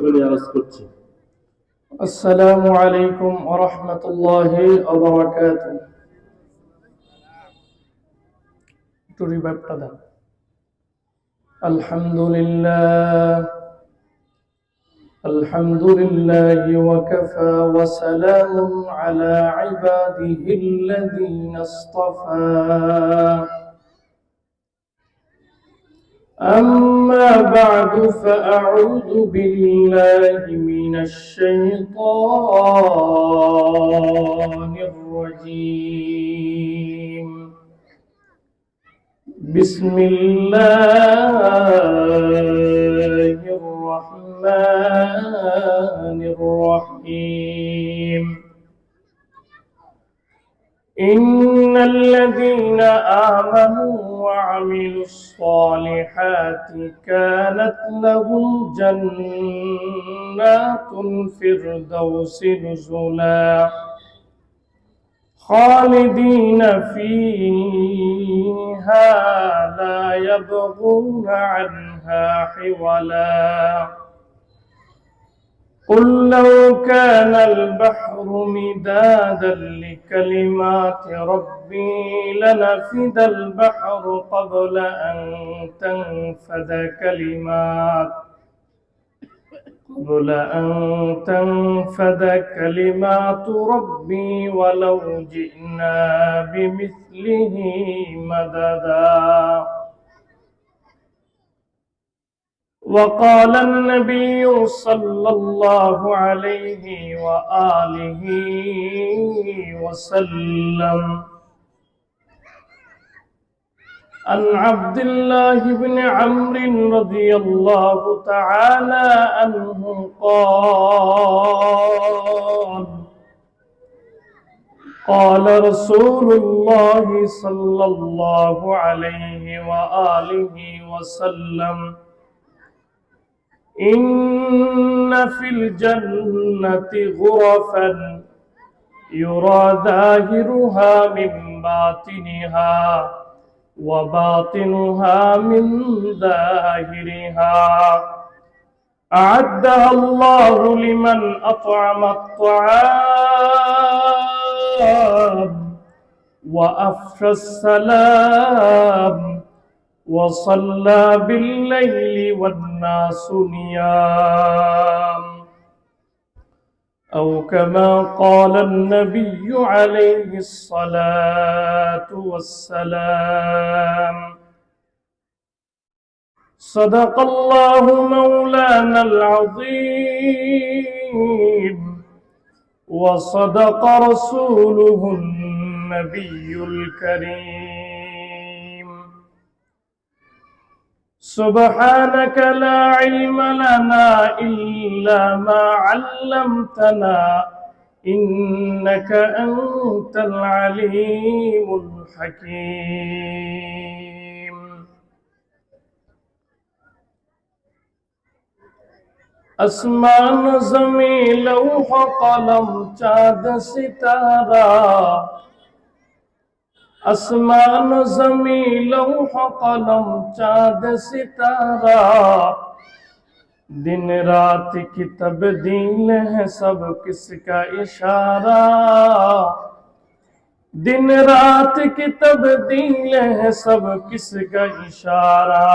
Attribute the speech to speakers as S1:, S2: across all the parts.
S1: করে আওয়াজ করছি।
S2: আসসালামু আলাইকুম ওয়া রাহমাতুল্লাহি ওয়া বারাকাতুহু। একটু রিভাইবটা দাও। আলহামদুলিল্লাহি ওয়া কাফা ওয়া সালামুন আলা ইবাদিহিল্লাযীনা ইসতাফা। أما بعد فأعوذ بالله من الشيطان الرجيم. بسم الله الرحمن الرحيم. إن الذين آمنوا وعملوا الصالحات كانت لهم جنات الفردوس نزلا خالدين فيها لا يبغون عنها حولا. قل لو كان البحر مدادا لكلمات ربي لنفد البحر قبل أن تنفد كلمات ربي ولو جئنا بمثله مددا. وقال النبي صلى الله عليه وآله وسلم عن عبد الله بن عمرو رضي الله تعالى عنه قال رسول الله صلى الله عليه وآله وسلم إن في الجنة غرفا يرى ظاهرها من باطنها وباطنها من ظاهرها أعدها الله لمن أطعم الطعام وأفشى السلام وصلى بالليل والناس نيام، أو كما قال النبي عليه الصلاة والسلام. صدق الله مولانا العظيم وصدق رسوله النبي الكريم. سبحانك لا علم لنا إلا ما علمتنا إنك أنت العليم الحكيم. আসমান জমিন লৌহ কলম চাঁদ সিতারা, আসমান জমিন লৌহ কলম চাঁদ सितारा, दिन रात की तब्दील है सब किसका इशारा, दिन रात की तब्दील है सब किसका इशारा।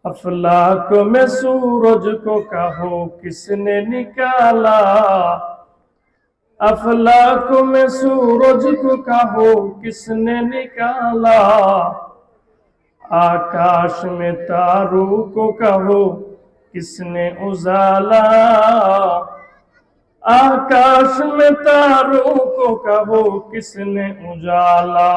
S2: अफलाक में सूरज को कहो किसने निकाला, अफलाक में सूरज को कहो किसने निकाला, आकाश में तारों को कहो किसने उजाला, आकाश में तारों को कहो किसने उजाला।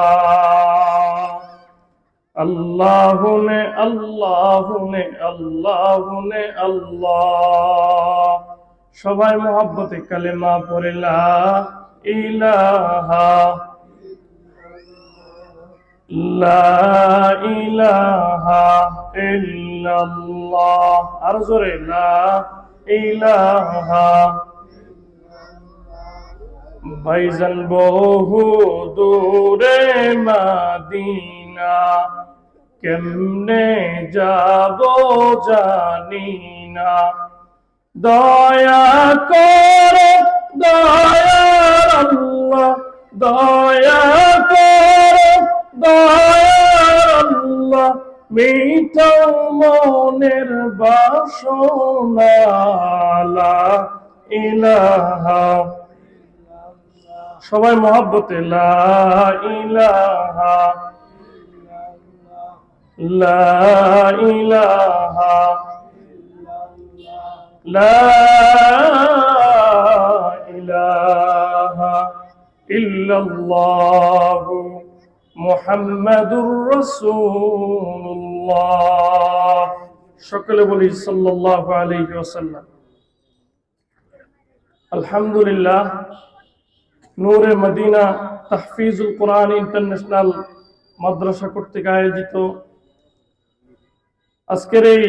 S2: अल्लाह ने अल्लाह ने अल्लाह ने अल्लाह। সবাই মোহাব্বতে কালেমা পড়ে লা ইলাহা লা ইলাহা ইল্লাল্লাহ। আর জোরে লা ইলাহা। ভাইজান বহু দূরে মদিনা, কেমনে যাব জানি না। দয়া করো দয়ার আল্লাহ, দয়া করো দয়ার আল্লাহ, মিটাও মনের বাসনা। লা ইলাহা, সবাই মহব্বতে লা ইলাহা, লা ইলাহা, লা ইলাহা ইল্লাল্লাহু মুহাম্মাদুর রাসূলুল্লাহ। সকলে বলি সাল্লাল্লাহু আলাইহি ওয়াসাল্লাম। আলহামদুলিল্লাহ, নূরে মদিনা তাহফিজুল কোরআন ইন্টারন্যাশনাল মাদ্রাসা কর্তৃক আয়োজিত আজকের এই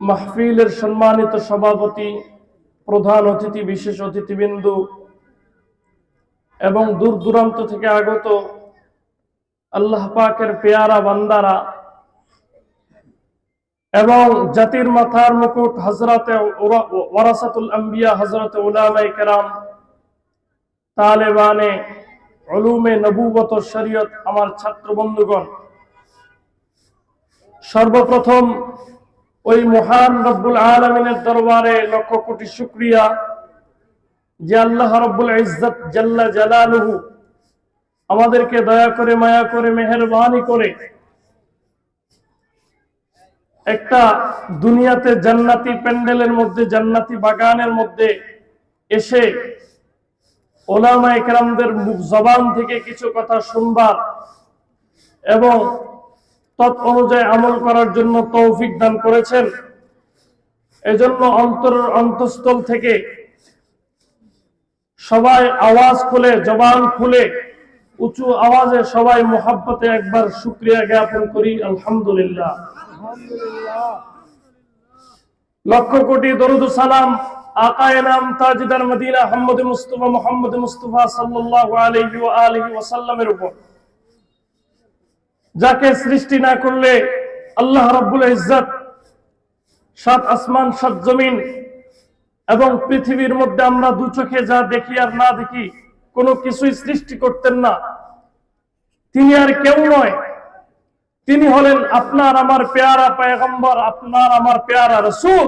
S2: মাহফিলের সম্মানিত সভাপতি, প্রধান অতিথি, বিশেষ অতিথিবৃন্দ এবং দূর দূরান্ত থেকে আগত আল্লাহ পাকের পেয়ারা বান্দারা এবং জাতির মাথার মুকুট হযরতে ওয়ারাসাতুল আম্বিয়া হযরতে উলামায়ে কেরাম, তালেবানে উলুমে নবুওয়াত ও শরীয়ত, আমার ছাত্র বন্ধুগণ, সর্বপ্রথম ওই মহান রব্বুল আলামিনের দরবারে লক্ষ কোটি শুকরিয়া যে আল্লাহ রব্বুল ইজ্জত জাল্লা জালালুহু আমাদেরকে দয়া করে, মায়া করে, মেহেরবানি করে একটা দুনিয়াতে জান্নাতি প্যান্ডেলের মধ্যে, জান্নাতি বাগানের মধ্যে এসে উলামায়ে কেরামদের মুখ জবান থেকে কিছু কথা শুনবার এবং তৎ অনুযায়ী আমল করার জন্য তৌফিক দান করেছেন। এজন্য অন্তরের অন্তঃস্থল থেকে সবাই আওয়াজ খুলে, জবান খুলে, উঁচু আওয়াজে সবাই মুহাব্বতে একবার শুকরিয়া জ্ঞাপন করি আলহামদুলিল্লাহ। লক্ষ কোটি দরুদ ও সালাম আকায়ে নাম তাজদার মদিনা মুহাম্মদ মুস্তাফা সাল্লাল্লাহু আলাইহি ওয়া আলিহি ওয়াসাল্লামের উপর, যাকে সৃষ্টি না করলে আল্লাহ রাব্বুল ইজ্জত সাত আসমান, সাত জমিন এবং পৃথিবীর মধ্যে আমরা দু চোখে যা দেখি আর না দেখি কোনো কিছুই সৃষ্টি করতেন না। তিনি আর কেউ নয়, তিনি হলেন আপনার আমার পেয়ারা পয়গম্বর, আপনার আমার পেয়ারা রাসূল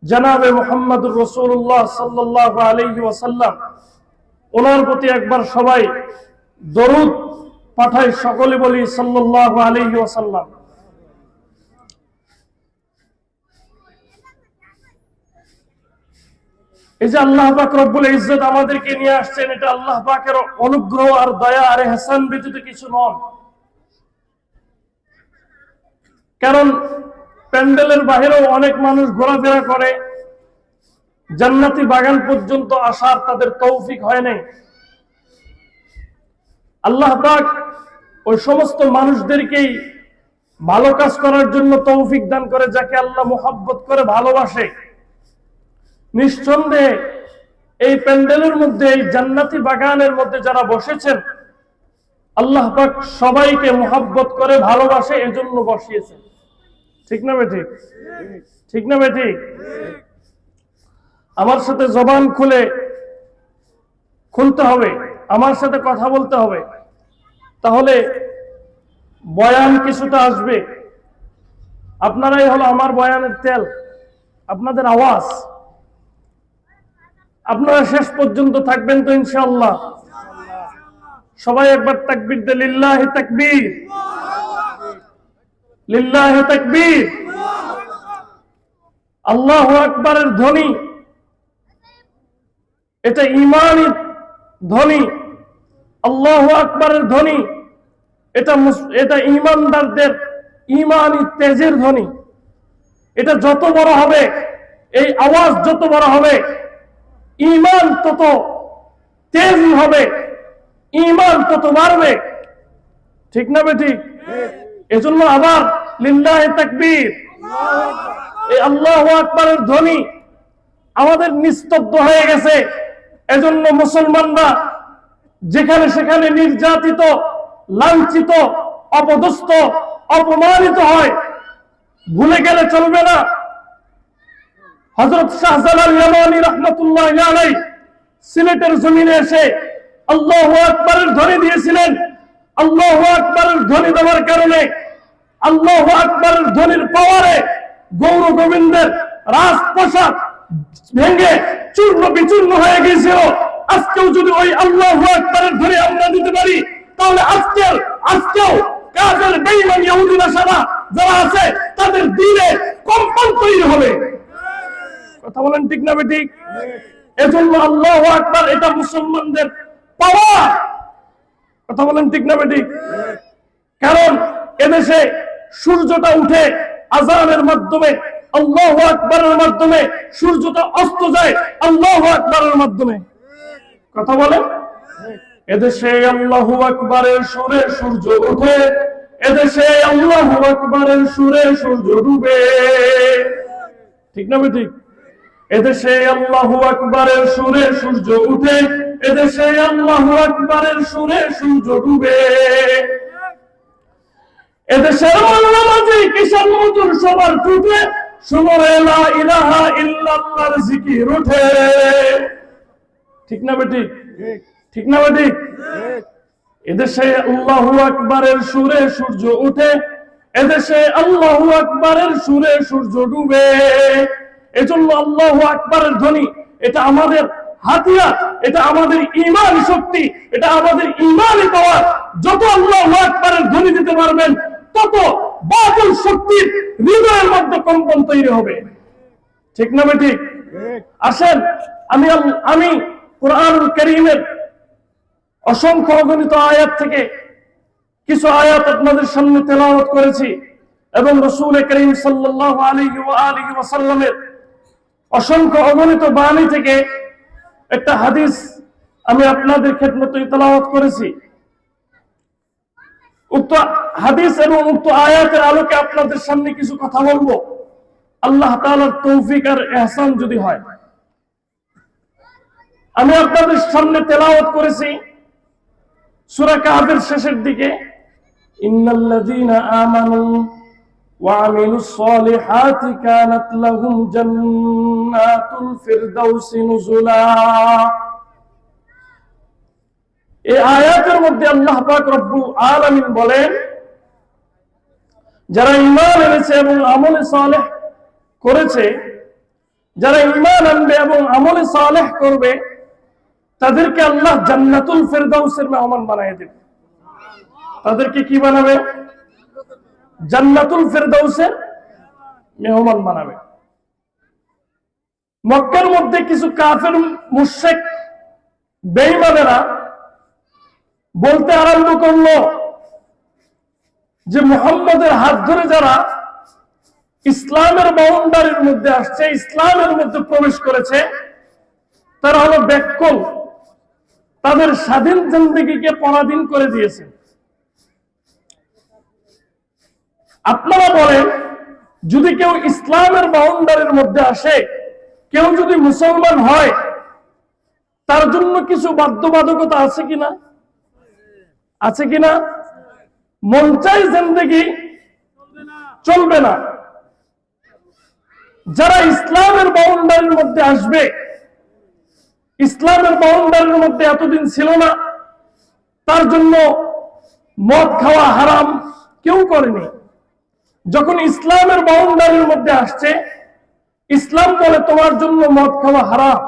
S2: জনাবে মুহাম্মদুর রাসূলুল্লাহ সাল্লাল্লাহু আলাইহি ওয়াসাল্লাম। ওনার প্রতি একবার সবাই দরুদ পাঠাই, সকলে বলি সাল্লাল্লাহু আলাইহি ওয়াসাল্লাম। এই যে আল্লাহ পাক রব্বুল ইজ্জত আমাদেরকে নিয়ে আসছেন, এটা আল্লাহ পাকের অনুগ্রহ আর দয়া আর ইহসান ব্যতীত কিছু নয়। কারণ প্যান্ডেলের বাহিরেও অনেক মানুষ ঘোরাফেরা করে, জান্নাতি বাগান পর্যন্ত আসার তাদের তৌফিক হয় নাই। আল্লাহ পাক ওই সমস্ত মানুষদেরকেই ভালো কাজ করার জন্য তৌফিক দান করে, যাকে আল্লাহ মুহাব্বত করে, ভালোবাসে। নিঃসন্দেহে এই প্যান্ডেলের মধ্যে, এই জান্নাতি বাগানের মধ্যে যারা বসেছেন, আল্লাহ পাক সবাইকে মুহাব্বত করে, ভালোবাসে, এজন্য বসিয়েছেন। ঠিক না বেঠিক? ঠিক না বেঠিক? আমার সাথে জবান খুলতে হবে, আমার সাথে কথা বলতে হবে, তাহলে বয়ান কিছুটা আসবে। আপনারাই হলো আমার বয়ানের তেল, আপনাদের আওয়াজ। আপনারা শেষ পর্যন্ত থাকবেন তো ইনশাআল্লাহ? সবাই একবার তাকবীর দে, লিল্লাহি তাকবীর, লিল্লাহি তাকবীর। আল্লাহু আকবারের ধ্বনি, এটা ঈমানী ধ্বনি। আল্লাহু আকবারের ধ্বনি, এটা ঈমানদারদের ঈমানী তেজের ধ্বনি। এটা যত বড় হবে, এই আওয়াজ যত বড় হবে, ঈমান তত তেজ হবে, ঈমান তত বাড়বে। ঠিক না বেঠিক? এজন্য আবার লিল্লাহি তাকবীর, এই আল্লাহু আকবারের ধ্বনি আমাদের নিস্তব্ধ হয়ে গেছে। এজন্য মুসলমানরা যেখানে সেখানে নির্যাতিত, লাঞ্ছিত, অপদস্থ অপমানিত হয়, ভুলে গেলে চলবে না। হযরত শাহজালাল ইয়ামানী রাহমাতুল্লাহি আলাইহি সিলেটের জমিনে এসে আল্লাহু আকবারের ধ্বনি দিয়েছিলেন। আল্লাহু আকবারের ধ্বনি দেওয়ার কারণে, আল্লাহু আকবারের ধ্বনির পাওয়ারে গৌর গোবিন্দের রাজপ্রাসাদ ভেঙে চূর্ণ বিচূর্ণ হয়ে গিয়েছিল। আজকেও যদি ওই আল্লাহু আকবারের ধ্বনি আমরা দিতে পারি, তাহলে আজকেও কাফের বেঈমান ইহুদি নাসারা যারা আছে তাদের দিলে কম্পন তৈরি হবে। কথা বলেন ঠিক না বেঠিক? এজন্য আল্লাহু আকবার এটা মুসলমানদের পাওয়া। কথা বলেন ঠিক না বেঠিক? কারণ এদেশে সূর্যটা উঠে আযানের মাধ্যমে, আল্লাহু আকবারের মাধ্যমে, সূর্যটা অস্ত যায় আল্লাহু আকবারের মাধ্যমে। কথা বলেন? এদেশে আল্লাহু আকবারের সুরে সূর্য ওঠে, এদেশে আল্লাহু আকবারের সুরে সূর্য ডুবে। ঠিক না বেঠিক? এদেশে আল্লাহু আকবারের সুরে সূর্য উঠে, এদেশে আল্লাহু আকবারের সুরে সূর্য ডুবে। এদেশের মাঝে কিষান মজুর সবার টুটে, শুনরে লা ইলাহা ইল্লাল্লাহর জিকির ওঠে। ঠিক না বেঠিক? ঠিক না বেঠিক? এদেশে আল্লাহু আকবারের সুরে সূর্য উঠে, এদেশে আল্লাহু আকবারের সুরে সূর্য ডুবে। এজন্য আল্লাহু আকবারের ধ্বনি এটা আমাদের হাতিয়ার, এটা আমাদের ঈমান শক্তি, এটা আমাদের ঈমানি পাওয়ার। যত আল্লাহু আকবারের ধ্বনি দিতে পারবেন, তত বাতিল শক্তির হৃদয়ের মধ্যে কম্পন তৈরি হবে। ঠিক না বেঠিক? আসেন আমি কুরআনুল কারীমের অসংখ্য অগণিত আয়াত থেকে কিছু আয়াত আপনাদের সামনে তেলাওয়াত করেছি এবং রাসূল করিম সাল্লাল্লাহু আলাইহি ওয়া আলিহি ওয়াসাল্লামের অসংখ্য অগণিত বাণী থেকে একটা হাদিস আমি আপনাদের খেদমতে তেলাওয়াত করেছি। উক্ত হাদিস এবং উক্ত আয়াতের আলোকে আপনাদের সামনে কিছু কথা বলবো, আল্লাহ তাআলার তৌফিক আর ইহসান যদি হয়। আমি আপনাদের সামনে তেলাওয়াত করেছি সূরা কাহফের শেষের দিকে, ইন্নাল্লাযীনা আমানু ওয়া আমিলুস সলিহাতি কানাত লাহুম জান্নাতুল ফিরদাউসি নুজুলা। এই আয়াতের মধ্যে আল্লাহ পাক রব্বুল আলামিন বলেন, যারা ঈমান এনেছে এবং আমলে সালেহ করেছে, যারা ঈমান আনবে এবং আমলে সালেহ করবে, তাদেরকে আল্লাহ জান্নাতুল ফিরদাউসের মেহমান বানিয়ে দেবে। তাদেরকে কি বানাবে? জান্নাতুল ফিরদাউসের মেহমান বানাবে। মক্কার মধ্যে কিছু কাফের মুশরিক বেঈমানেরা বলতে আরম্ভ করলো যে মুহাম্মদের হাত ধরে যারা ইসলামের বাউন্ডারির মধ্যে আসছে, ইসলামের মধ্যে প্রবেশ করেছে, তারা হলো ব্যাকুল, তাদের স্বাধীন জিন্দেগিকে পরাধীন করে দিয়েছে। আপনারা বলেন, যদি কেউ ইসলামের বাউন্ডারির মধ্যে আসে, কেউ যদি মুসলমান হয়, তার জন্য কিছু বাধ্যবাধকতা আছে কিনা? আছে কিনা? মন চাই জিন্দেগি চলবে না। যারা ইসলামের বাউন্ডারির মধ্যে আসবে, ইসলামের বাউন্ডারির মধ্যে এতদিন ছিল না, তার জন্য মদ খাওয়া হারাম কেউ করেনি। যখন ইসলামের বাউন্ডারির মধ্যে আসছে, ইসলাম বলে তোমার জন্য মদ খাওয়া হারাম।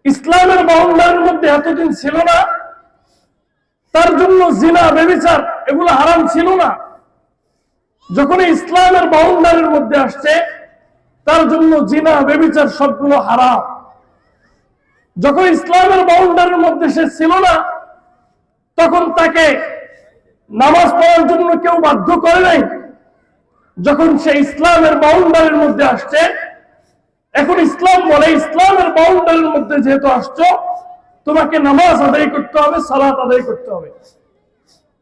S2: ইসলামের বাউন্ডারির মধ্যে এতদিন ছিল না, তার জন্য জিনা ব্যভিচার এগুলো হারাম ছিল না। যখন ইসলামের বাউন্ডারির মধ্যে আসছে, তার জন্য জিনা ব্যভিচার সবগুলো হারাম। যখন ইসলামের বাউন্ডারির মধ্যে সে ছিল না, তখন তাকে নামাজ পড়ার জন্য কেউ বাধ্য করে নাই। যখন সে ইসলামের বাউন্ডারির মধ্যে আসছে, এখন ইসলাম বলে ইসলামের বাউন্ডারির মধ্যে যেহেতু আসছো, তোমাকে নামাজ আদায় করতে হবে, সালাত আদায় করতে হবে।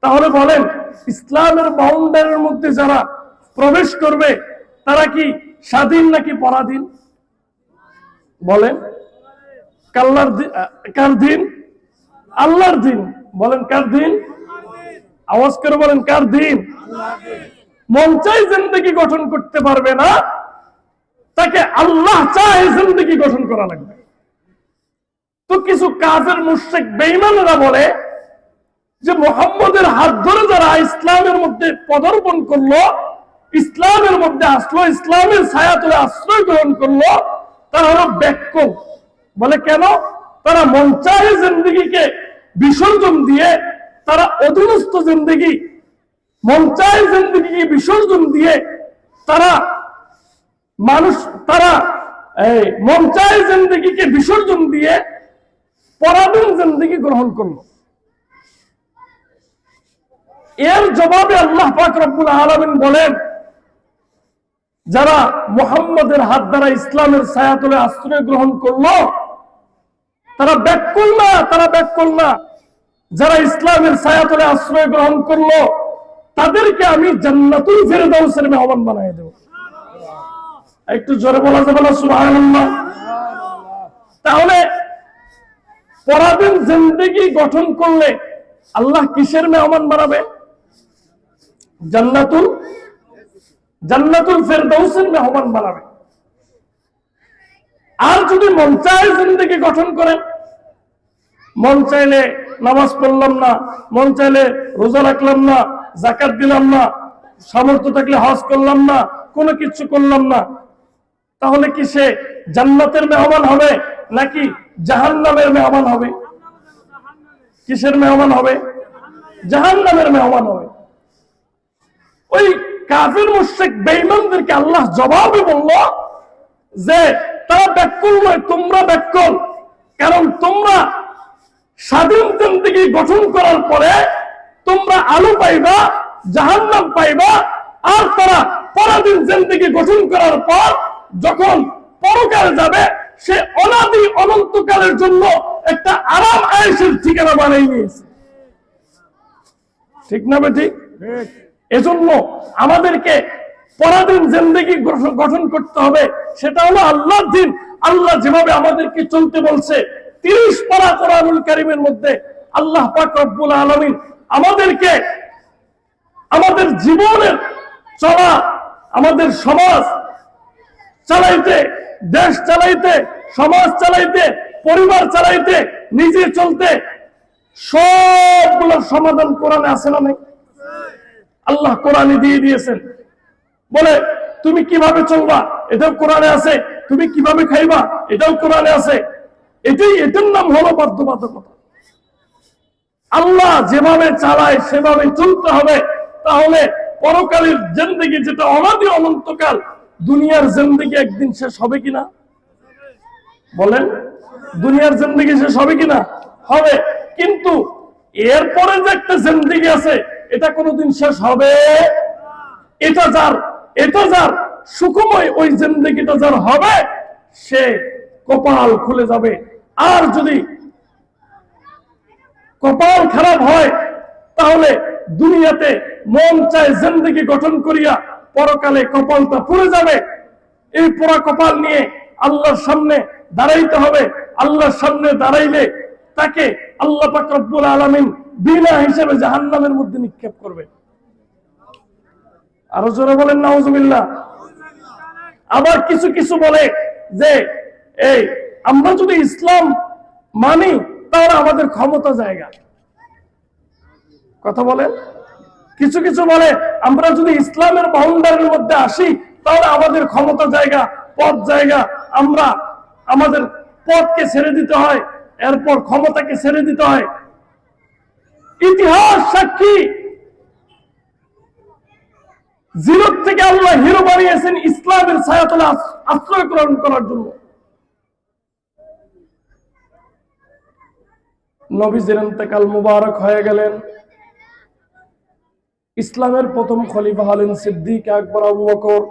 S2: তাহলে বলেন, ইসলামের বাউন্ডারির মধ্যে যারা প্রবেশ করবে, তারা কি স্বাধীন নাকি পরাধীন? বলেন, কার দিন? আল্লাহর দিন। বলেন, কার দিন? আওয়াজ করে বলেন কার দিন? মন চাই জিন্দেগি গঠন করতে পারবে না, তাকে আল্লাহ চায় জিন্দেগি গঠন করা লাগবে। তো কিছু কাফের মুশরিক বেঈমানরা বলে যে মুহাম্মদের হাত ধরে যারা ইসলামের মধ্যে পদার্পণ করলো, ইসলামের মধ্যে আসলো, ইসলামের ছায়াতলে আশ্রয় গ্রহণ করলো, তারা হলো ব্যাকুল। বলে কেন? তারা মন চায় জিন্দেগিকে বিসর্জন দিয়ে, তারা অধীনস্থ জিন্দেগি, মন চায় জিন্দেগিকে বিসর্জন দিয়ে তারা মন চায় জিন্দেগিকে বিসর্জন দিয়ে পরাধীন জিন্দেগি গ্রহণ করলো। এর জবাবে আল্লাহ পাক রব্বুল আলামিন বলেন, যারা মুহাম্মদের হাত দ্বারা ইসলামের ছায়াতলে আশ্রয় গ্রহণ করলো তারা ব্যাকুল না, তারা ব্যাকুল না। যারা ইসলামের ছায়াতলে আশ্রয় গ্রহণ করলো তাদেরকে আমি জান্নাতুল ফেরদাউসের মেহমান বানিয়ে দেব। একটু জোরে বলা যাবে না সুবহানাল্লাহ? তাহলে পরাধীন জিন্দেগি গঠন করলে আল্লাহ কিসের মেহমান বানাবে? জান্নাতুল ফেরদাউসের মেহমান বানাবে। আর যদি মন চায় জিন্দেগি গঠন করেন, মন চাইলে নামাজ পড়লাম না, মন চাইলে রোজা রাখলাম না, যাকাত দিলাম না, সামর্থ্য থাকলে হজ করলাম না, কোনো কিছু করলাম না, তাহলে কি সে জান্নাতের মেহমান হবে নাকি জাহান্নামের মেহমান হবে? কিসের মেহমান হবে? জাহান্নামের মেহমান হবে। ওই কাফির মুশরিক বেঈমানদেরকে আল্লাহ জবাবে বলল যে তারা ব্যাকুল নয়, তোমরা ব্যাকুল। কারণ তোমরা স্বাধীন জিন্দেগি গঠন করার পরে তোমরা আলো পাইবা, জাহান্নাম পাইবা। আর তারা পরাধীন জিন্দেগি গঠন করার পর যখন পরকালে যাবে, সে অনাদি অনন্তকালের জন্য একটা আরাম আয়েশের ঠিকানা বানিয়ে নিয়েছে। ঠিক না ঠিক? এজন্য আমাদেরকে পরাধীন জিন্দেগি গঠন করতে হবে। সেটা হলো আল্লাহর দিন। আল্লাহ যেভাবে আমাদেরকে চলতে বলছে, 30 পারা কোরআনুল কারীমের মধ্যে আল্লাহ পাক রব্বুল আলামিন আমাদেরকে আমাদের জীবনের চলা, আমাদের সমাজ চালাইতে, দেশ চালাইতে, সমাজ চালাইতে, পরিবার চালাইতে, নিজে চলতে সবগুলোর সমাধান কোরআনে আছে না নাই? আল্লাহ কোরআনে দিয়ে দিয়েছেন। বলে তুমি কিভাবে চলবা এটাও কোরআনে আছে, তুমি কিভাবে খাইবা এটাও কোরআনে আছে। এটার নাম হলো বাধ্যবাধকতা। আল্লাহ যেভাবে চালায় সেভাবে চলতে হবে। তাহলে পরকালের জিন্দেগি যেটা অনাদি অনন্তকাল, দুনিয়ার জিন্দেগি একদিন শেষ হবে কিনা? বলেন, দুনিয়ার জিন্দেগি শেষ হবে কিনা? হবে। কিন্তু এরপরে যে একটা জিন্দেগি আছে, এটা কোনোদিন শেষ হবে? এটা যার সুখময়, ওই জিন্দেগিটা যার হবে, সে কপাল খুলে যাবে। আর যদি কপাল খারাপ হয়, তাহলে দুনিয়াতে মন চায় জিন্দেগি গঠন করিয়া পরকালে কপালটা পুড়ে যাবে। এই পোড়া কপাল নিয়ে আল্লাহর সামনে দাঁড়াইতে হবে। আল্লাহর সামনে দাঁড়াইলে তাকে আল্লাহ পাক রব্বুল আলামিন বিনা হিসেবে জাহান্নামের মধ্যে নিক্ষেপ করবে। আরো জোরে বলেন নাউজুবিল্লাহ। আবার কিছু কিছু বলে যে এই আমরা যদি ইসলাম মানি তাহলে আমাদের ক্ষমতা জায়গা। কথা বলেন। কিছু কিছু বলে আমরা যদি ইসলামের বাউন্ডারির মধ্যে আসি তাহলে আমাদের ক্ষমতা জায়গা, পদ জায়গা। আমরা আমাদের পদকে ছেড়ে দিতে হয়, এরপর ক্ষমতাকে ছেড়ে দিতে হয়। ইতিহাস সাক্ষী, জিরো থেকে আল্লাহ হিরো বানিয়েছেন ইসলামের ছায়াতলে আশ্রয় গ্রহণ করার জন্য। নবীজির ইন্তেকাল মুবারক হয়ে গেলেন। ইসলামের প্রথম খলিফা হলেন সিদ্দিক আকবর আবু বকর।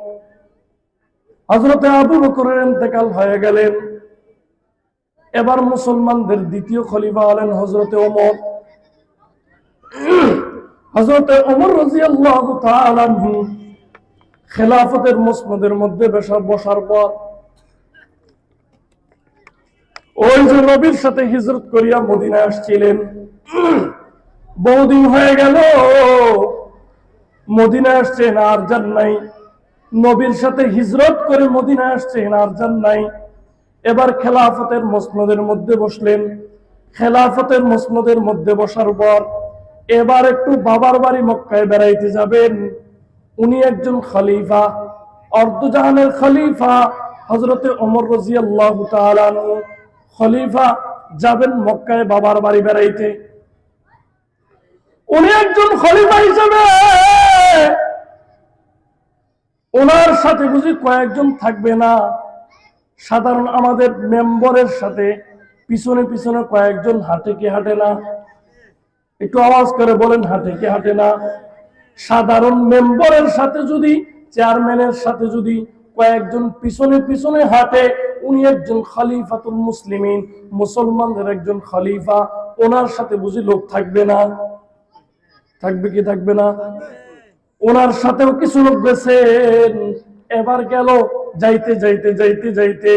S2: হযরতে আবু বকরের ইন্তেকাল হয়ে গেলেন। এবার মুসলমানদের দ্বিতীয় খলিফা হলেন হযরতে ওমর। হযরতে ওমর রাদিয়াল্লাহু তাআলা আনহু খেলাফতের মসনদের মধ্যে বসার পর ওই যে নবীর সাথে হিজরত করিয়া মদিনায় আসছিলেন, বহুদিন হয়ে গেল মদিনা আসছেন আর যান নাই, নবীর সাথে হিজরত করে মদিনা আসছেন আর যান নাই। এবার খেলাফতের মসনদের মধ্যে বসলেন। খেলাফতের মসনদের মধ্যে বসার পর এবার একটু বাবার বাড়ি মক্কায় বেড়াইতে যাবেন। উনি একজন খলিফা, অর্ধজাহানের খলিফা হযরতে ওমর রাদিয়াল্লাহু তাআলা আনহু খলিফা, যাবেন মক্কায় বাবার বাড়ি বেড়াইতে। উনি একজন খলিফা হিসেবে ওনার সাথে বুঝি কয়েকজন থাকবে না? সাধারণ আমাদের মেম্বরের সাথে পিছনে পিছনে কয়েকজন হাঁটে কি হাঁটে না? একটু আওয়াজ করে বলেন, হাঁটে কি হাঁটে না? সাধারণ মেম্বরের সাথে যদি, চেয়ারম্যানের সাথে যদি কয়েকজন পিছনে পিছনে হাঁটে, উনি একজন খলিফাতুল মুসলিমিন, মুসলমানদের একজন খলিফা, ওনার সাথে বুঝি লোক থাকবে না? থাকবে কি থাকবে না? ওনার সাথেও কিছু লোক গেছেন। এবার গেল, যাইতে যাইতে যাইতে যাইতে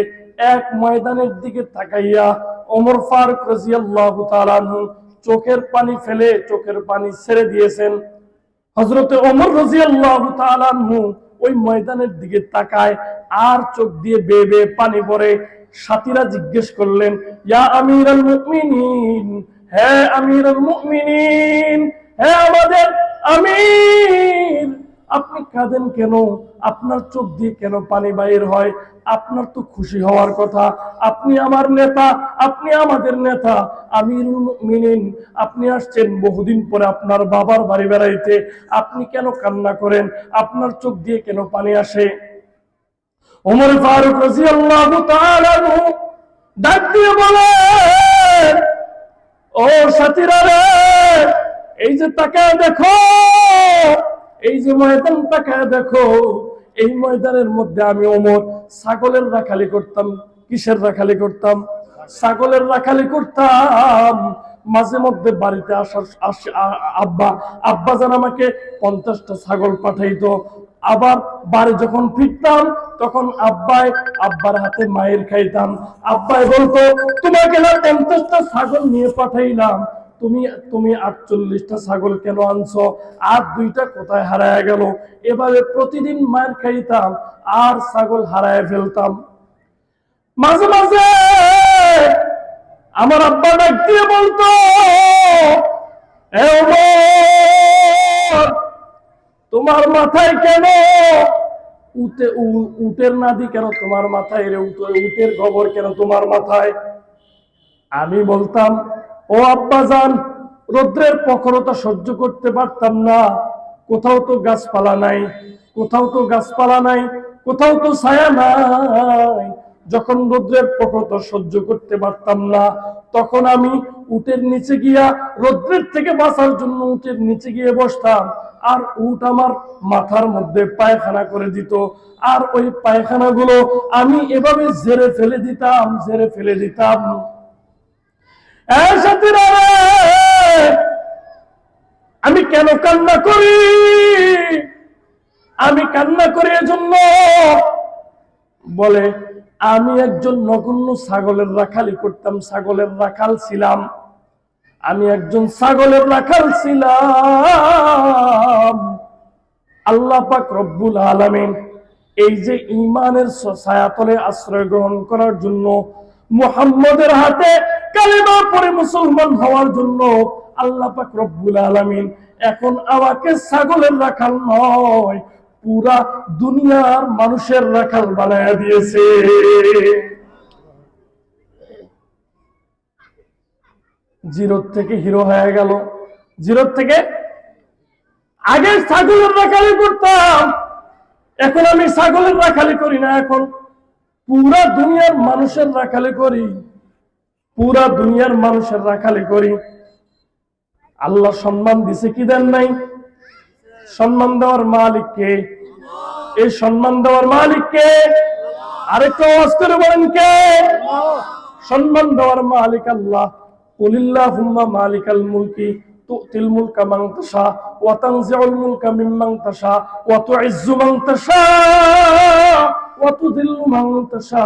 S2: এক ময়দানের দিকে তাকাইয়া ওমর ফারুক রাদিয়াল্লাহু তাআলা আনহু চোখের পানি ফেলে চোখের পানি ছেড়ে দিয়েছেন। হযরতে ওমর রাদিয়াল্লাহু তাআলা আনহু ওই ময়দানের দিকে তাকায় আর চোখ দিয়ে বেয়ে বেয়ে পানি পড়ে। সাথীরা জিজ্ঞেস করলেন, ইয়া আমিরুল মুমিনিন, হে আমিরুল মুমিনিন, হে আমাদের আমির, আপনি কাঁদেন কেন? আপনার চোখ দিয়ে কেন পানি বাইর হয়? আপনার তো খুশি হওয়ার কথা, আপনি আমার নেতা, আপনি আমাদের নেতা আমিরুল মুমিনিন, আপনি আসছেন বহুদিন পরে আপনার বাবার বাড়ি বেড়াইতে, আপনি কেন কান্না করেন? আপনার চোখ দিয়ে কেন পানি আসে? ওমর ফারুক রাদিয়াল্লাহু তাআলা আনহু ডাক দিয়ে বলেন, ও সাথীরা রে, এই যে তাকায় দেখো, এই যে ময়দান তাকায় দেখো, এই ময়দানের মধ্যে আমি ওমর ছাগলের রাখালি করতাম। কিসের রাখালি করতাম? ছাগলের রাখালি করতাম। মাঝে মধ্যে বাড়িতে আব্বা জান আমাকে 50টা ছাগল পাঠাইতো। আবার বাড়ি যখন ফিরতাম তখন আব্বার হাতে মায়ের খাইতাম। আব্বাই বলতো, তোমাকে না 50টা ছাগল নিয়ে পাঠাইলাম, তুমি 48টা ছাগল কেন আনছো? আর 2টা কোথায় হারায় গেল? এভাবে প্রতিদিন মায়ের খাইতাম আর ছাগল হারায় ফেলতাম। মাঝে মাঝে আমার আব্বা ডাক দিয়ে বলতো, তোমার মাথায় কেন উটের নাদি কেন তোমার মাথায় রে? উটের গোবর কেন তোমার মাথায়? আমি বলতাম, ও আব্বা জান, রৌদ্রের প্রখরতা সহ্য করতে পারতাম না, কোথাও তো গাছপালা নাই, কোথাও তো গাছপালা নাই, কোথাও তো ছায়া নাই। যখন রৌদ্রের প্রখরতা সহ্য করতে পারতাম না, তখন আমি উটের নিচে গিয়া রৌদ্রের থেকে বাঁচার জন্য উটের নিচে গিয়ে বসতাম, আর উট আমার মাথার মধ্যে পায়খানা করে দিত, আর ওই পায়খানাগুলো আমি এভাবে ঝেড়ে ফেলে দিতাম, ঝেড়ে ফেলে দিতাম। আমি কেন কান্না করি? আমি কান্না করি এজন্য, বলে আমি একজন নগণ্য ছাগলের রাখালি করতাম, ছাগলের রাখাল ছিলাম, আমি একজন ছাগলের রাখাল ছিলাম। আল্লাহ পাক রব্বুল আলামিন এই যে ঈমানের ছায়াতলে আশ্রয় গ্রহণ করার জন্য, মুহাম্মদের হাতে কালেমা পড়ে মুসলমান হওয়ার জন্য আল্লাহ পাক রব্বুল আলামিন এখন আমাকে ছাগলের রাখাল নয়, পুরা দুনিয়ার মানুষের রাখাল বানায়া দিয়েছে। জিরো থেকে হিরো হয়ে গেল। জিরো থেকে আগে ছাগলের রাখালি করতাম, এখন আমি ছাগলের রাখালি করি না, এখন পুরা দুনিয়ার মানুষের রাখালি করি, পুরা দুনিয়ার মানুষের রাখালি করি। আল্লাহ সম্মান দিছে কি দেন নাই? সম্মান দেওয়ার মালিক কে? এই সম্মান দেওয়ার মালিক কে? আরেকটু আওয়াজ করে বলেন কে? সম্মান দেওয়ার মালিক আল্লাহ। কুলিল্লাহুম্মা মালিকাল মুলকি তু'তিল মুলকা মান তাশা ওয়া তানজিউল মুলকা মিম্মান তাশা ওয়া তু'ইজ্জু মান তাশা ওয়া তুযিল্লু মান তাশা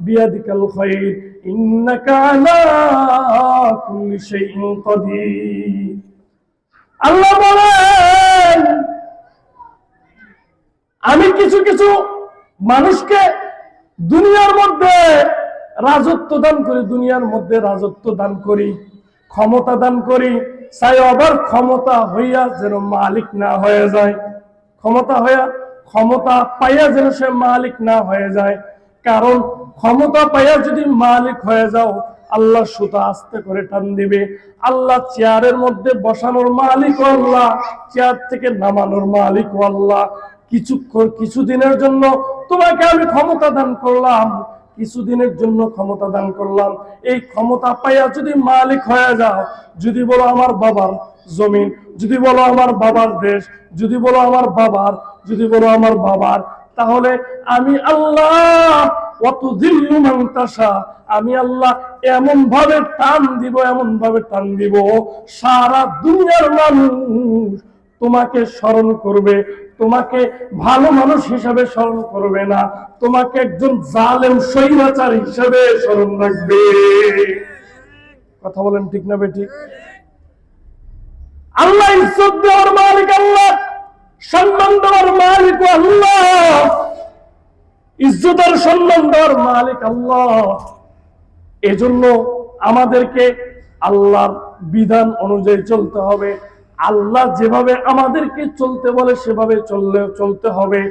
S2: বিয়াদিকাল খায়র ইন্নাকা আলা কুল্লি শাইইন কাদির। আল্লাহ বলেন, আমি কিছু কিছু মানুষকে দুনিয়ার মধ্যে রাজত্ব দান করি, দুনিয়ার মধ্যে রাজত্ব দান করি, ক্ষমতা দান করি, চাই আবার ক্ষমতা হইয়া যেন মালিক না হয়ে যায়, ক্ষমতা পাইয়া যেন সে মালিক না হয়ে যায়। কারণ ক্ষমতা পাইয়া যদি মালিক হয়ে যাও, আল্লাহ সুতা আস্তে করে টান দিবে। আল্লাহ চেয়ারের মধ্যে বসানোর মালিক আল্লাহ, চেয়ার থেকে নামানোর মালিক আল্লাহ। কিছুদিনের জন্য তোমাকে আমি ক্ষমতা দান করলাম, কিছুদিনের জন্য ক্ষমতা দান করলাম। এই ক্ষমতা পাইয়া যদি মালিক হয়ে যাও, যদি বলো আমার বাবার জমিন, যদি বলো আমার বাবার দেশ, যদি বলো আমার বাবার, যদি বলো আমার বাবার, তাহলে আমি আল্লাহ ওয়াতুযিল্লু মান তাশা, আমি আল্লাহ এমন ভাবে টান দিব, এমন ভাবে টান দিব, সারা দুনিয়ার মানুষ তোমাকে স্মরণ করবে, তোমাকে ভালো মানুষ হিসাবে স্মরণ করবে না, তোমাকে একজন জালেম স্বৈরাচার হিসাবে স্মরণ রাখবে। কথা বলেন ঠিক না বেঠিক? আল্লাহ ইজ্জত দেওয়ার মালিক আল্লাহ, সম্মান দেওয়ার মালিক আল্লাহ, ইজ্জত আর সম্মান দেওয়ার মালিক আল্লাহ। এজন্য আমাদেরকে আল্লাহর বিধান অনুযায়ী চলতে হবে। আল্লাহ যেভাবে আমাদেরকে চলতে বলে সেভাবে চলতে হবে।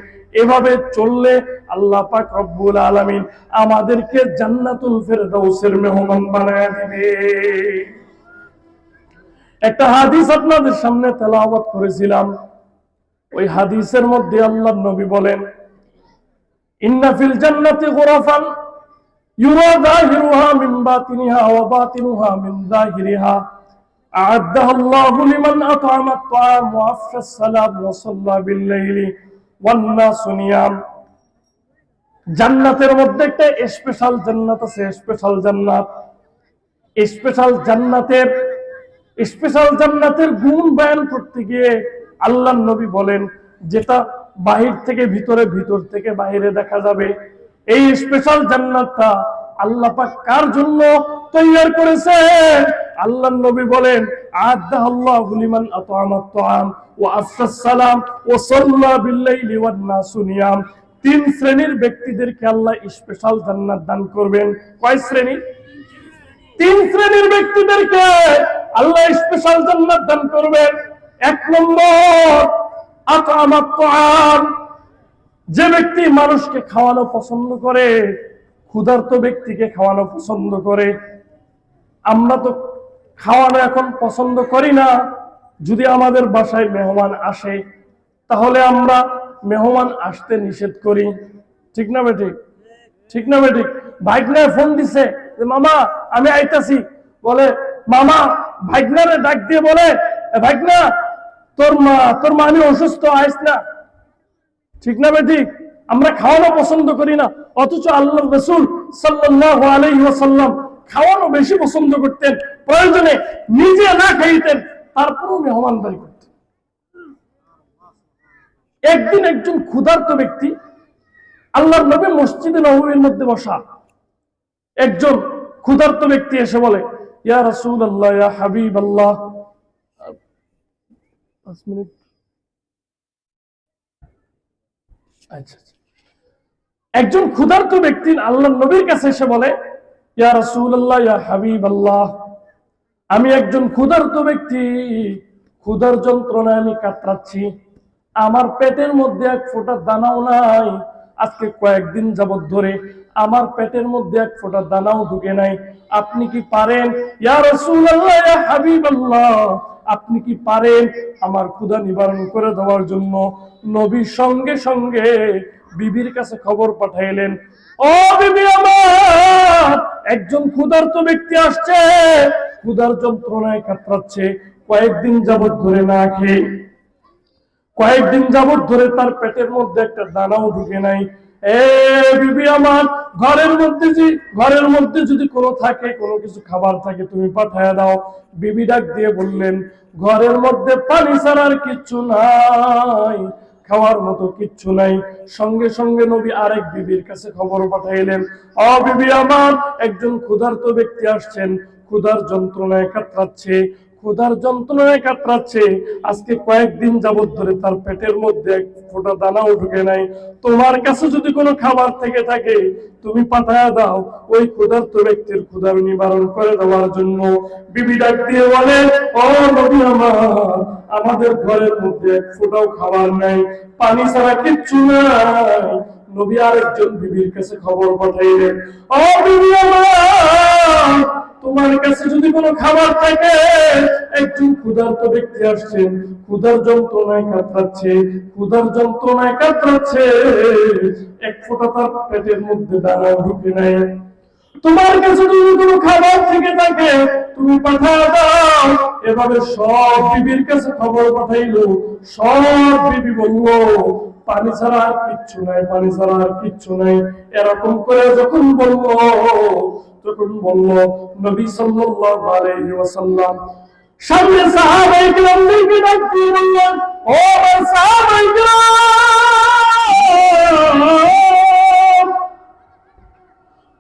S2: এভাবে চললে আল্লাহ পাক রব্বুল আলামিন আমাদেরকে জান্নাতুল ফেরদাউসের মেহমান বানায় দিবে। একটা হাদিস আপনাদের সামনে তেলাওয়াত করেছিলাম। ওই হাদিসের মধ্যে আল্লাহর নবী বলেন, ইন্না ফিল জান্নাতি গুরাফান ইউরা যাহিরুহা মিন বাতিনিহা ওয়া বাতিনুহা মিন যাহিরিহা আ'আদ্দাহা আল্লাহু লিমান আত'আমা আত-তা'আম ওয়া আফশা আস-সালাম ওয়া সাল্লা বিল-লাইলি ওয়ান নাসু নিয়াম। জান্নাতের মধ্যে একটা স্পেশাল জান্নাত আছে, স্পেশাল জান্নাত। স্পেশাল জান্নাতের গুণ বয়ান করতে গিয়ে আল্লাহর নবী বলেন, যেটা বাহির থেকে ভিতরে, ভিতর থেকে বাহিরে দেখা যাবে। এই স্পেশাল জান্নাতটা আল্লাহ পাক কার জন্য তৈয়ার করেছেন? আল্লাহর নবী বলেন, আ'আদ্দাহু লিমান আত'আমা আত-তা'আম ওয়া আফশা আস-সালাম ওয়া সাল্লা বিল-লাইলি ওয়ান নাসু নিয়াম। তিন শ্রেণীর ব্যক্তিদেরকে আল্লাহ স্পেশাল জান্নাত দান করবেন। কয় শ্রেণী? তিন শ্রেণীর ব্যক্তিদেরকে আল্লাহ স্পেশাল জান্নাত দান করবেন। এক নম্বর, আত'আমা আত-তা'আম, যে ব্যক্তি মানুষকে খাওয়ানো পছন্দ করে, ক্ষুধার্ত ব্যক্তিকে খাওয়ানো পছন্দ করে। আমরা তো খাওয়ানো এখন পছন্দ করি না। যদি আমাদের বাসায় মেহমান আসে, তাহলে আমরা মেহমান আসতে নিষেধ করি। ঠিক না বেঠিক? ঠিক না বেঠিক? ভাইগনায় ফোন দিছে যে মামা আমি আইতাছি, বলে মামা ভাইগনারে ডাক দিয়ে বলে, ভাইগনা তোর মা আমি অসুস্থ, আইস না। ঠিক না বেঠিক? আমরা খাওয়ানো পছন্দ করি না, অথচ আল্লাহর রাসূল সাল্লাল্লাহু আলাইহি ওয়াসাল্লাম খাওয়ানো বেশি পছন্দ করতেন। প্রয়োজনে নিজে না খাইতেন, তারপরও মেহমানদারি করতেন। একদিন একজন ক্ষুধার্ত ব্যক্তি, আল্লাহর নবী মসজিদে নববীর মধ্যে বসা, একজন ক্ষুধার্ত ব্যক্তি এসে বলে, ইয়া রাসূলুল্লাহ, ইয়া হাবিবাল্লাহ। 5 মিনিট। আচ্ছা, একজন ক্ষুধার্ত ব্যক্তি আল্লাহর নবীর কাছে এসে বলে, ইয়া রাসূলুল্লাহ, ইয়া হাবিবাল্লাহ, আমি একজন ক্ষুধার্ত ব্যক্তি, ক্ষুধার যন্ত্রণায় আমি কাতরাচ্ছি, আমার পেটের মধ্যে এক ফোঁটা দানাও নাই। আজকে কয়েকদিন যাবত ধরে আমার পেটের মধ্যে এক ফোঁটা দানাও ঢুকে নাই। আপনি কি পারেন, ইয়া রাসূলুল্লাহ, ইয়া হাবিবাল্লাহ, আপনি কি পারেন আমার ক্ষুধা নিবারণ করে দেওয়ার জন্য? নবী সঙ্গে সঙ্গে বিবির কাছে খবর পাঠাইলেন, ও বিবি আমার, একজন ক্ষুধার্ত ব্যক্তি আসছে, ক্ষুধার যন্ত্রণায় কাতরাচ্ছে, কয়েকদিন যাবত ধরে না খেয়ে, কয়েকদিন যাবত ধরে তার পেটের মধ্যে একটা দানাও ঢুকে নাই। এ বিবি আমার, ঘরের মধ্যে যদি কোনো থাকে, কোনো কিছু খাবার থাকে, তুমি পাঠায় দাও। বিবি ডাক দিয়ে বললেন, ঘরের মধ্যে পানি ছাড়ার কিচ্ছু নাই, খাওয়ার মতো কিচ্ছু নাই। সঙ্গে সঙ্গে নবী আরেক বিবির কাছে খবর পাঠাইলেন, ও বিবি আমার, একজন ক্ষুধার্ত ব্যক্তি আসছেন, ক্ষুধার যন্ত্রণায় কাতরাচ্ছে, ক্ষুধার যন্ত্রণায় কাতরাচ্ছে, আজকে কয়েকদিন যাবত ধরে তার পেটের মধ্যে এক ফোঁটা দানাও ঢুকে নাই। তোমার কাছে যদি কোনো খাবার থেকে থাকে তুমি পাঠায়া দাও ওই ক্ষুধার্ত ব্যক্তির ক্ষুধার নিবারণ করে দেওয়ার জন্য। বিবি ডাক দিয়ে বলে, ও নবী আমার, আমাদের ঘরের মধ্যে এক ফোঁটাও খাবার নাই, পানি ছাড়া কিচ্ছু নাই। নবী আরেকজন বিবির কাছে খবর পাঠাইলেন, ও বিবি আমার, তোমার কাছে যদি কোনো খাবার থাকে, একজন ক্ষুধার্ত ব্যক্তি আসছেন, ক্ষুধার যন্ত্রণায় কাতরাচ্ছে, ক্ষুধার যন্ত্রণায় কাতরাচ্ছে, এক ফোঁটা তার পেটের মধ্যে দানা ঢুকে নাই। তোমার কাছে যদি কোনো খাবার থেকে থাকে তুমি পাঠাও দাও। এভাবে সব বিবির কাছে খবর পাঠাইলো। সব বিবি বলল, পানি ছাড়া আর কিচ্ছু নাই, পানি ছাড়া আর কিচ্ছু নাই। এরকম করে যখন বলল নবী সাল্লাল্লাহু আলাইহি ওয়াসাল্লাম সামনে সাহাবায়ে কিরামদেরকে ডাক দিয়ে বললেন, ও সাহাবায়ে কিরাম,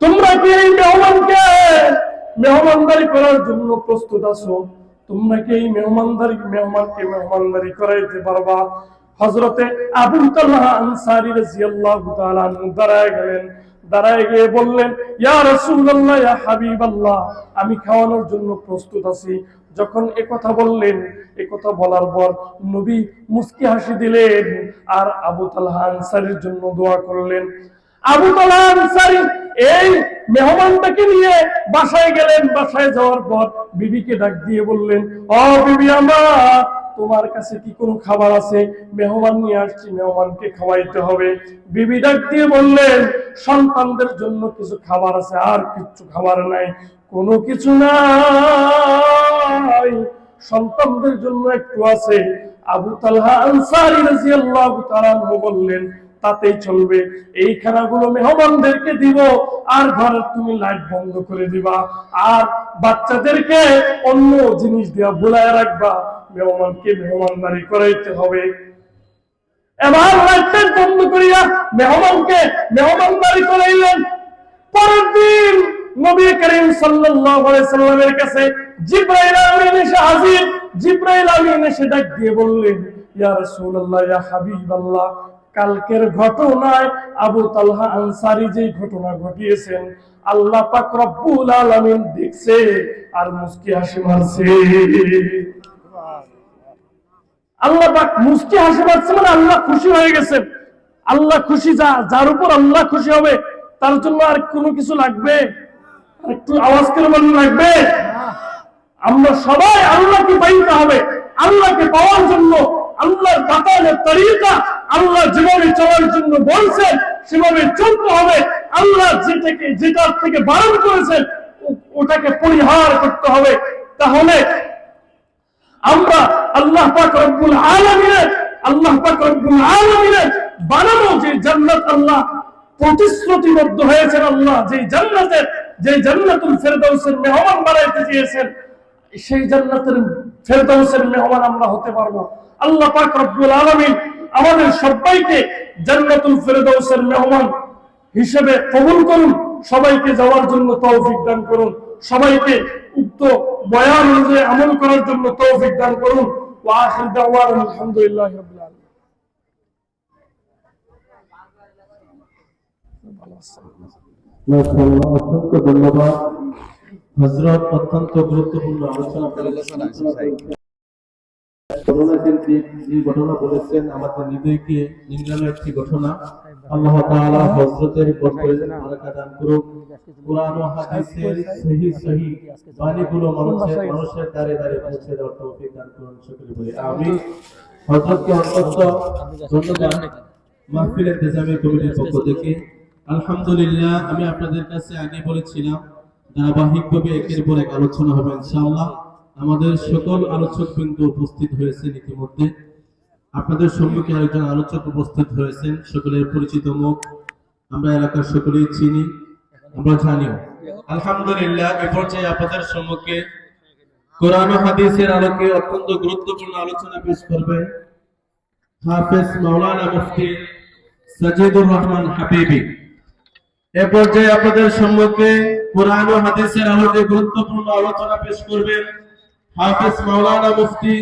S2: তোমরা কি এই মেহমানদারি করার জন্য প্রস্তুত আছো? তোমরা কি এই মেহমানকে মেহমানদারি করাইতে পারবা? হযরতে আবু তালহা আনসারী রাদিয়াল্লাহু তাআলা আনহু দাঁড়ায় গেলেন। দাঁড়ায় গিয়ে বললেন, ইয়া রাসূলুল্লাহ, ইয়া হাবিবাল্লাহ, আমি খাওয়ানোর জন্য প্রস্তুত আছি। যখন একথা বললেন, একথা বলার পর নবী মুস্কি হাসি দিলেন আর আবু তালহা আনসারীর জন্য দোয়া করলেন। আবু তালহা আনসারী এই মেহমানটাকে নিয়ে বাসায় গেলেন। বাসায় যাওয়ার পর বিবিকে ডাক দিয়ে বললেন, ও বিবি আমার, তোমার কাছে কি কোনো খাবার আছে? মেহমান নিয়ে আসছি, মেহমানকে খাওয়াইতে হবে। বিবি ডাক দিয়ে বললেন, সন্তানদের জন্য কিছু খাবার আছে, আর কিছু খাবার নাই, কোনো কিছু নাই, সন্তানদের জন্য একটু আছে। আবু তালহা আনসারী রাদিয়াল্লাহু তাআলা বললেন, তাতেই চলবে, এই খানাগুলো মেহমানদেরকে দিব, আর ঘরের তুমি লাইট বন্ধ করে দিবা, আর বাচ্চাদেরকে অন্য জিনিস দিয়া ভুলায় রাখবা, মেহমানকে মেহমানদারি করাইতে হবে। এবার লাইট বন্ধ করিয়া মেহমানকে মেহমানদারি করাইলেন। পরের দিন নবী করিম সাল্লাল্লাহু আলাইহি সাল্লামের কাছে জিবরাইল আমিন এসে হাজির। জিবরাইল আমিন এসে ডাক দিয়ে বললেন, ইয়া রাসূলুল্লাহ, ইয়া হাবিবাল্লাহ, কালকের ঘটনায় আবু তালহা আনসারী যে ঘটনা ঘটিয়েছেন, আল্লাহ পাক রব্বুল আলামিন দেখছে আর মুস্কি হাসি মারছে। আল্লাহ পাক মুস্কি হাসি মারছে মানে আল্লাহ খুশি হয়ে গেছেন। আল্লাহ খুশি, যার উপর আল্লাহ খুশি হবে তার জন্য আর কোনো কিছু লাগবে? একটু আওয়াজ করে বলুন, লাগবে? আমরা সবাই আল্লাহকে পাইতে হবে। আল্লাহকে পাওয়ার জন্য আল্লাহর বাতানের তরিকা, আল্লাহ যেভাবে চলার জন্য বলছেন সেভাবে চলতে হবে। আল্লাহ যেটার থেকে বারণ করেছেন ওটাকে পরিহার করতে হবে। তাহলে আমরা আল্লাহ পাক রব্বুল আলামিনের বানানো যে জান্নাত আল্লাহ প্রতিশ্রুতিবদ্ধ হয়েছেন, আল্লাহ যে জান্নাতুল ফেরদাউসের মেহমান বানাইতে চেয়েছেন, সেই জান্নাতের ফেরদাউসের মেহমান আমরা হতে পারবো। আল্লাহ পাক রব্বুল আলামিন আমাদের সবাইকে জান্নাতুল ফেরদাউসের মেহমান হিসেবে কবুল করুন। সবাইকে যাওয়ার জন্য তৌফিক দান করুন। সবাইকে উক্ত বয়ান অনুযায়ী আমল করার জন্য তৌফিক দান করুন। ওয়া আখির দাওয়ানা আলহামদুলিল্লাহি রাব্বিল আলামিন।
S1: অত্যন্ত ধন্যবাদ হযরত, অত্যন্ত গুরুত্বপূর্ণ আলোচনা যে ঘটনা বলেছেন আমাদের হৃদয়কে নিংড়ানো একটি ঘটনা। আল্লাহ তাআলা হযরতের বরকতে বারাকা দান করুন। কুরআন ও হাদিসের সহিহ বাণীগুলো মানুষের দ্বারে দ্বারে পৌঁছে দেওয়ার তৌফিক দান করুন। সকলে বলি আমিন। হযরতকে অত্যন্ত ধন্যবাদ মাহফিলের ইন্তেজামী কমিটির পক্ষ থেকে। আলহামদুলিল্লাহ, আমি আপনাদের কাছে আগে বলেছিলাম ধারাবাহিকভাবে একের পর এক আলোচনা হবে ইনশাআল্লাহ। আমাদের সকল আলোচক বিন্দু উপস্থিত হয়েছেন ইতিমধ্যে। আপনাদের সম্মুখে আরেকজন আলোচক উপস্থিত হয়েছেন, সকলের পরিচিত মুখ, আমরা এলাকার সকলেই চিনি, আমরা জানিও। আলহামদুলিল্লাহ, এই পর্যায়ে আপনাদের সম্মুখে কোরআন ও হাদিসের আলোকে অত্যন্ত গুরুত্বপূর্ণ আলোচনা পেশ করবেন হাফেজ মাওলানা মুফতি সাজিদুর রহমান হাবিবি। এ পর্যায়ে আপনাদের সম্মুখে কোরআন ও হাদিসের আলোকে গুরুত্বপূর্ণ আলোচনা পেশ করবেন হাফেজ মাওলানা মুফতি